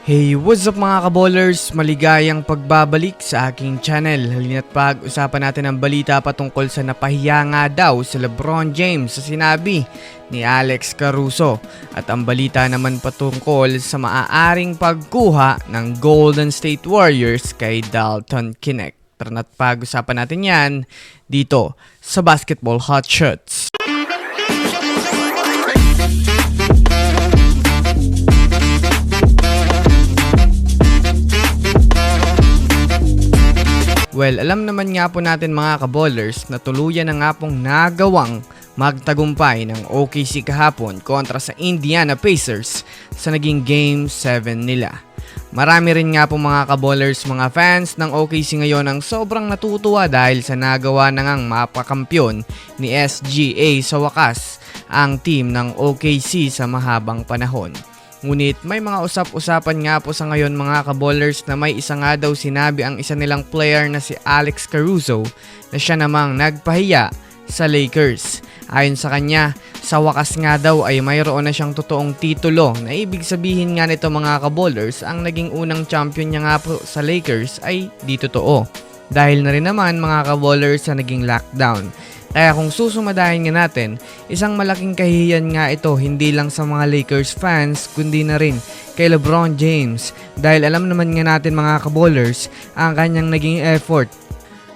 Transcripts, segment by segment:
Hey, what's up mga kaballers? Maligayang pagbabalik sa aking channel. Halina't pag-usapan natin ang balita patungkol sa napahiya nga daw si LeBron James sa sinabi ni Alex Caruso. At ang balita naman patungkol sa maaaring pagkuha ng Golden State Warriors kay Dalton Knecht. Tara na't pag-usapan natin yan dito sa Basketball Hot Shots. Well, alam naman nga po natin mga kaballers na tuluyan na nga pong nagawang magtagumpay ng OKC kahapon kontra sa Indiana Pacers sa naging Game 7 nila. Marami rin nga po mga kaballers, mga fans ng OKC ngayon ang sobrang natutuwa dahil sa nagawa na ngang mapakampyon ni SGA sa wakas ang team ng OKC sa mahabang panahon. Ngunit may mga usap-usapan nga po sa ngayon mga kaballers na may isa nga daw sinabi ang isa nilang player na si Alex Caruso na siya namang nagpahiya sa Lakers. Ayon sa kanya, sa wakas nga daw ay mayroon na siyang totoong titulo na ibig sabihin nga nito mga kaballers ang naging unang champion niya nga po sa Lakers ay di totoo. Dahil na rin naman mga kaballers sa naging lockdown. Kaya kung susumadahin nga natin, isang malaking kahihiyan nga ito hindi lang sa mga Lakers fans kundi na rin kay LeBron James dahil alam naman nga natin mga kaballers ang kanyang naging effort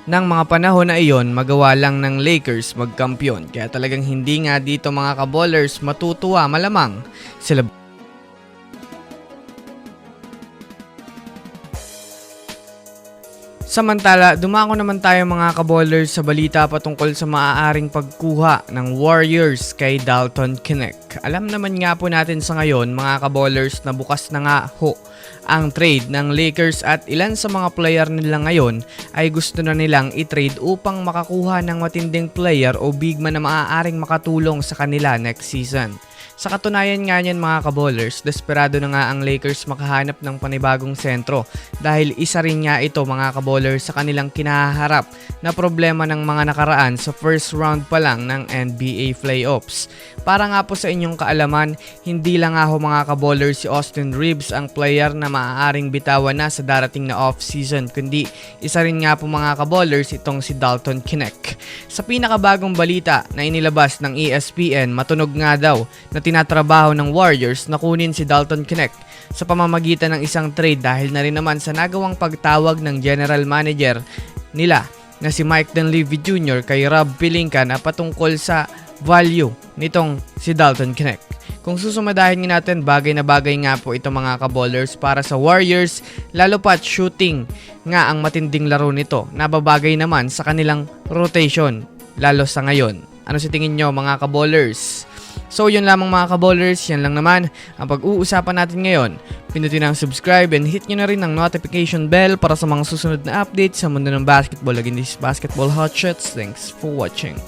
ng mga panahon na iyon magawa lang ng Lakers magkampiyon. Kaya talagang hindi nga dito mga kaballers matutuwa malamang si LeBron. Samantala, dumako naman tayo mga kaballers sa balita patungkol sa maaaring pagkuha ng Warriors kay Dalton Knecht. Alam naman nga po natin sa ngayon mga kaballers na bukas na nga ho ang trade ng Lakers at ilan sa mga player nila ngayon ay gusto na nilang i-trade upang makakuha ng matinding player o big man na maaaring makatulong sa kanila next season. Sa katunayan nga niyan mga kaballers, desperado na nga ang Lakers makahanap ng panibagong sentro dahil isa rin nga ito mga kaballers sa kanilang kinaharap na problema ng mga nakaraan sa first round pa lang ng NBA playoffs. Para nga po sa inyong kaalaman, hindi lang nga ho mga kaballers si Austin Reeves ang player na maaaring bitawan na sa darating na off-season kundi isa rin nga po mga kaballers itong si Dalton Knecht. Sa pinakabagong balita na inilabas ng ESPN, matunog nga daw na tinatrabaho ng Warriors na kunin si Dalton Knecht sa pamamagitan ng isang trade dahil na rin naman sa nagawang pagtawag ng general manager nila na si Mike Dunleavy Jr. kay Rob Pelinka na patungkol sa value nitong si Dalton Knecht. Kung susumadahin natin, bagay na bagay nga po ito mga kaballers para sa Warriors, lalo pat shooting nga ang matinding laro nito, nababagay naman sa kanilang rotation, lalo sa ngayon. Ano sa tingin nyo mga kaballers? So yun lamang mga kaballers, yan lang naman ang pag-uusapan natin ngayon. Pindutin ang subscribe and hit nyo na rin ang notification bell para sa mga susunod na updates sa mundo ng basketball. Again, this is Basketball Hot Shots. Thanks for watching.